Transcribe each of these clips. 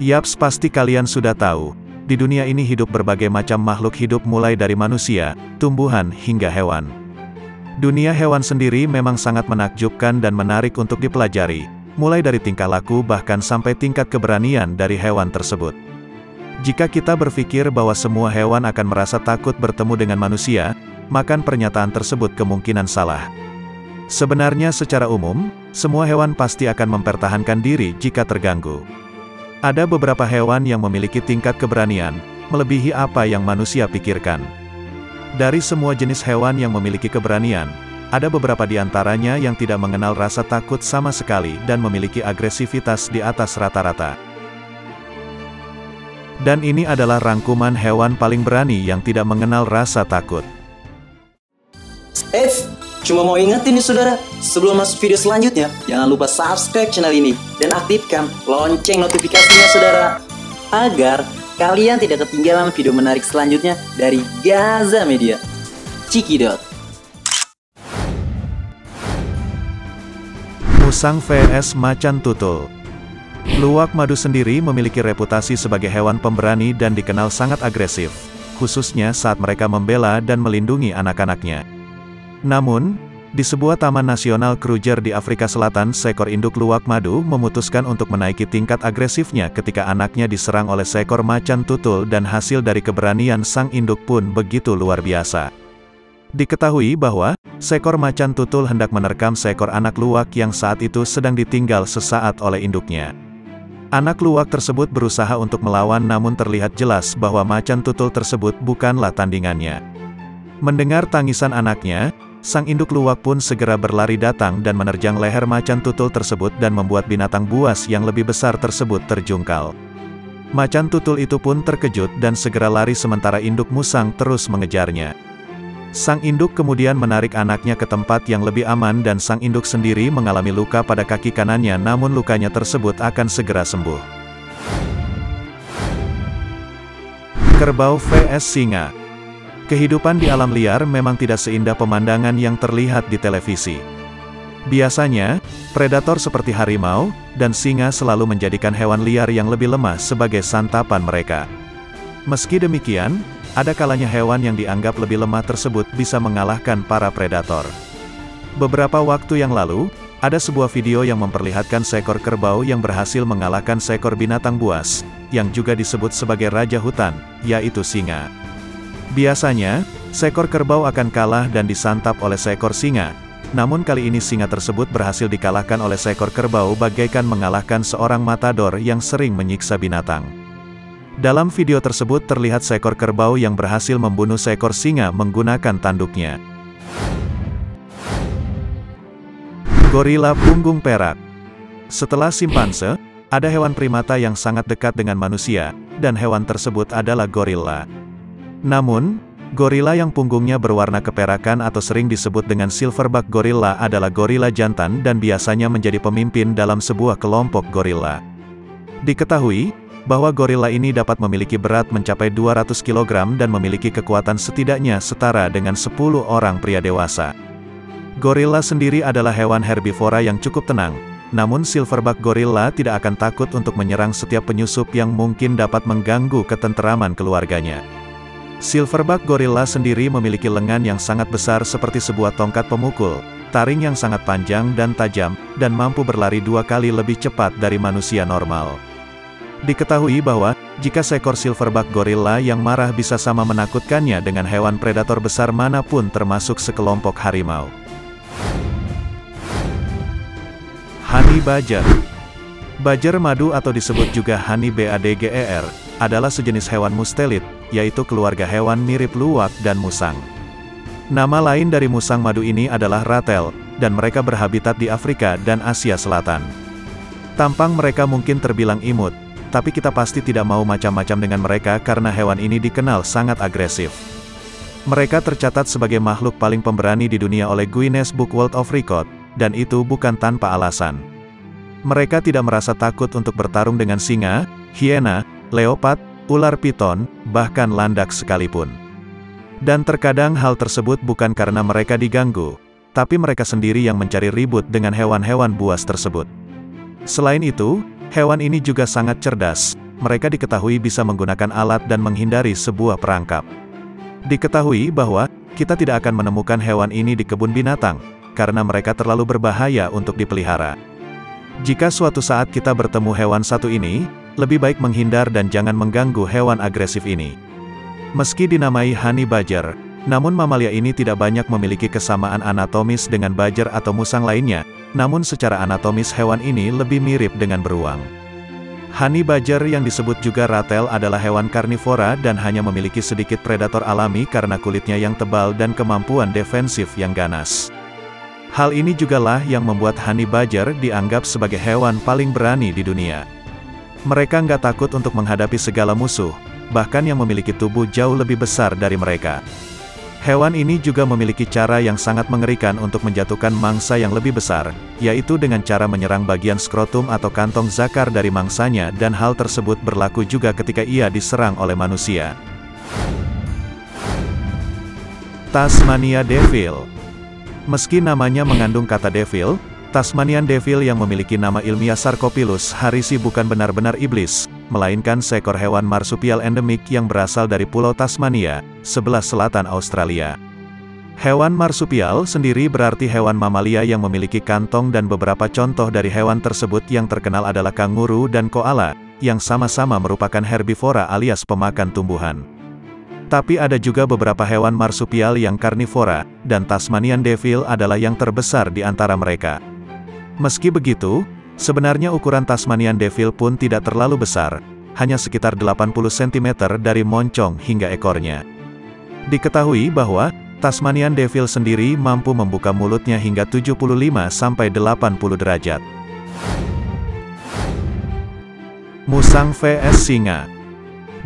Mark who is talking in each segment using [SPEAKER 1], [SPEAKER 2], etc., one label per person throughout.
[SPEAKER 1] Yaps, pasti kalian sudah tahu, di dunia ini hidup berbagai macam makhluk hidup mulai dari manusia, tumbuhan, hingga hewan. Dunia hewan sendiri memang sangat menakjubkan dan menarik untuk dipelajari, mulai dari tingkah laku bahkan sampai tingkat keberanian dari hewan tersebut. Jika kita berpikir bahwa semua hewan akan merasa takut bertemu dengan manusia, maka pernyataan tersebut kemungkinan salah. Sebenarnya secara umum, semua hewan pasti akan mempertahankan diri jika terganggu. Ada beberapa hewan yang memiliki tingkat keberanian, melebihi apa yang manusia pikirkan. Dari semua jenis hewan yang memiliki keberanian, ada beberapa di antaranya yang tidak mengenal rasa takut sama sekali dan memiliki agresivitas di atas rata-rata. Dan ini adalah rangkuman hewan paling berani yang tidak mengenal rasa takut.
[SPEAKER 2] Cuma mau ingetin nih saudara, sebelum masuk video selanjutnya, jangan lupa subscribe channel ini dan aktifkan lonceng notifikasinya saudara, agar kalian tidak ketinggalan video menarik selanjutnya dari Gaza Media. Cikidot.
[SPEAKER 1] Musang vs Macan Tutul. Luwak madu sendiri memiliki reputasi sebagai hewan pemberani dan dikenal sangat agresif, khususnya saat mereka membela dan melindungi anak-anaknya. Namun, di sebuah taman nasional Kruger di Afrika Selatan, seekor induk luwak madu memutuskan untuk menaiki tingkat agresifnya ketika anaknya diserang oleh seekor macan tutul, dan hasil dari keberanian sang induk pun begitu luar biasa. Diketahui bahwa seekor macan tutul hendak menerkam seekor anak luwak yang saat itu sedang ditinggal sesaat oleh induknya. Anak luwak tersebut berusaha untuk melawan, namun terlihat jelas bahwa macan tutul tersebut bukanlah tandingannya. Mendengar tangisan anaknya, sang induk luwak pun segera berlari datang dan menerjang leher macan tutul tersebut dan membuat binatang buas yang lebih besar tersebut terjungkal. Macan tutul itu pun terkejut dan segera lari sementara induk musang terus mengejarnya. Sang induk kemudian menarik anaknya ke tempat yang lebih aman dan sang induk sendiri mengalami luka pada kaki kanannya, namun lukanya tersebut akan segera sembuh. Kerbau vs Singa. Kehidupan di alam liar memang tidak seindah pemandangan yang terlihat di televisi. Biasanya, predator seperti harimau dan singa selalu menjadikan hewan liar yang lebih lemah sebagai santapan mereka. Meski demikian, ada kalanya hewan yang dianggap lebih lemah tersebut bisa mengalahkan para predator. Beberapa waktu yang lalu, ada sebuah video yang memperlihatkan seekor kerbau yang berhasil mengalahkan seekor binatang buas, yang juga disebut sebagai raja hutan, yaitu singa. Biasanya, seekor kerbau akan kalah dan disantap oleh seekor singa. Namun kali ini singa tersebut berhasil dikalahkan oleh seekor kerbau bagaikan mengalahkan seorang matador yang sering menyiksa binatang. Dalam video tersebut terlihat seekor kerbau yang berhasil membunuh seekor singa menggunakan tanduknya. Gorila punggung perak. Setelah simpanse, ada hewan primata yang sangat dekat dengan manusia, dan hewan tersebut adalah gorila. Namun, gorila yang punggungnya berwarna keperakan atau sering disebut dengan silverback gorilla adalah gorila jantan dan biasanya menjadi pemimpin dalam sebuah kelompok gorila. Diketahui bahwa gorila ini dapat memiliki berat mencapai 200 kg dan memiliki kekuatan setidaknya setara dengan 10 orang pria dewasa. Gorila sendiri adalah hewan herbivora yang cukup tenang, namun silverback gorilla tidak akan takut untuk menyerang setiap penyusup yang mungkin dapat mengganggu ketenteraman keluarganya. Silverback gorilla sendiri memiliki lengan yang sangat besar seperti sebuah tongkat pemukul, taring yang sangat panjang dan tajam, dan mampu berlari 2 kali lebih cepat dari manusia normal. Diketahui bahwa, jika seekor silverback gorilla yang marah bisa sama menakutkannya dengan hewan predator besar manapun termasuk sekelompok harimau. Honey Badger. Badger madu atau disebut juga honey badger, adalah sejenis hewan mustelid, yaitu keluarga hewan mirip luwak dan musang. Nama lain dari musang madu ini adalah ratel, dan mereka berhabitat di Afrika dan Asia Selatan. Tampang mereka mungkin terbilang imut, tapi kita pasti tidak mau macam-macam dengan mereka karena hewan ini dikenal sangat agresif. Mereka tercatat sebagai makhluk paling pemberani di dunia oleh Guinness Book World of Record, dan itu bukan tanpa alasan. Mereka tidak merasa takut untuk bertarung dengan singa, hiena, leopard, ular piton, bahkan landak sekalipun. Dan terkadang hal tersebut bukan karena mereka diganggu, tapi mereka sendiri yang mencari ribut dengan hewan-hewan buas tersebut. Selain itu, hewan ini juga sangat cerdas, mereka diketahui bisa menggunakan alat dan menghindari sebuah perangkap. Diketahui bahwa kita tidak akan menemukan hewan ini di kebun binatang, karena mereka terlalu berbahaya untuk dipelihara. Jika suatu saat kita bertemu hewan satu ini, lebih baik menghindar dan jangan mengganggu hewan agresif ini. Meski dinamai honey badger, namun mamalia ini tidak banyak memiliki kesamaan anatomis dengan badger atau musang lainnya, namun secara anatomis hewan ini lebih mirip dengan beruang. Honey badger yang disebut juga ratel adalah hewan karnivora dan hanya memiliki sedikit predator alami karena kulitnya yang tebal dan kemampuan defensif yang ganas. Hal ini jugalah yang membuat honey badger dianggap sebagai hewan paling berani di dunia. Mereka nggak takut untuk menghadapi segala musuh, bahkan yang memiliki tubuh jauh lebih besar dari mereka. Hewan ini juga memiliki cara yang sangat mengerikan untuk menjatuhkan mangsa yang lebih besar, yaitu dengan cara menyerang bagian skrotum atau kantong zakar dari mangsanya dan hal tersebut berlaku juga ketika ia diserang oleh manusia. Tasmania Devil. Meski namanya mengandung kata devil, Tasmanian Devil yang memiliki nama ilmiah Sarcopilus harisi bukan benar-benar iblis, melainkan seekor hewan marsupial endemik yang berasal dari Pulau Tasmania, sebelah selatan Australia. Hewan marsupial sendiri berarti hewan mamalia yang memiliki kantong dan beberapa contoh dari hewan tersebut yang terkenal adalah kanguru dan koala, yang sama-sama merupakan herbivora alias pemakan tumbuhan. Tapi ada juga beberapa hewan marsupial yang karnivora, dan Tasmanian Devil adalah yang terbesar di antara mereka. Meski begitu, sebenarnya ukuran Tasmanian Devil pun tidak terlalu besar, hanya sekitar 80 cm dari moncong hingga ekornya. Diketahui bahwa Tasmanian Devil sendiri mampu membuka mulutnya hingga 75-80 derajat. Musang vs Singa.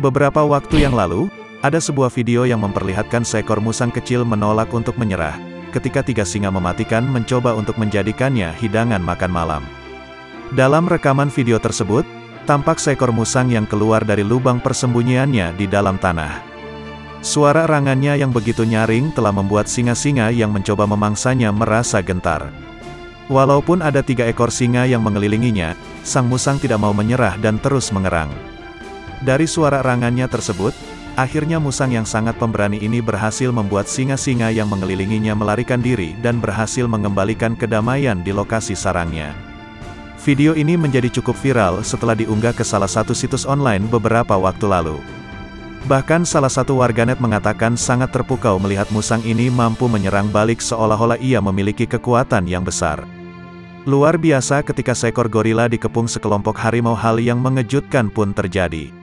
[SPEAKER 1] Beberapa waktu yang lalu, ada sebuah video yang memperlihatkan seekor musang kecil menolak untuk menyerah, ketika 3 singa mematikan mencoba untuk menjadikannya hidangan makan malam. Dalam rekaman video tersebut, tampak seekor musang yang keluar dari lubang persembunyiannya di dalam tanah. Suara erangannya yang begitu nyaring telah membuat singa-singa yang mencoba memangsanya merasa gentar. Walaupun ada 3 ekor singa yang mengelilinginya, sang musang tidak mau menyerah dan terus mengerang. Dari suara erangannya tersebut, akhirnya musang yang sangat pemberani ini berhasil membuat singa-singa yang mengelilinginya melarikan diri dan berhasil mengembalikan kedamaian di lokasi sarangnya. Video ini menjadi cukup viral setelah diunggah ke salah satu situs online beberapa waktu lalu. Bahkan salah satu warganet mengatakan sangat terpukau melihat musang ini mampu menyerang balik seolah-olah ia memiliki kekuatan yang besar. Luar biasa ketika seekor gorila dikepung sekelompok harimau, hal yang mengejutkan pun terjadi.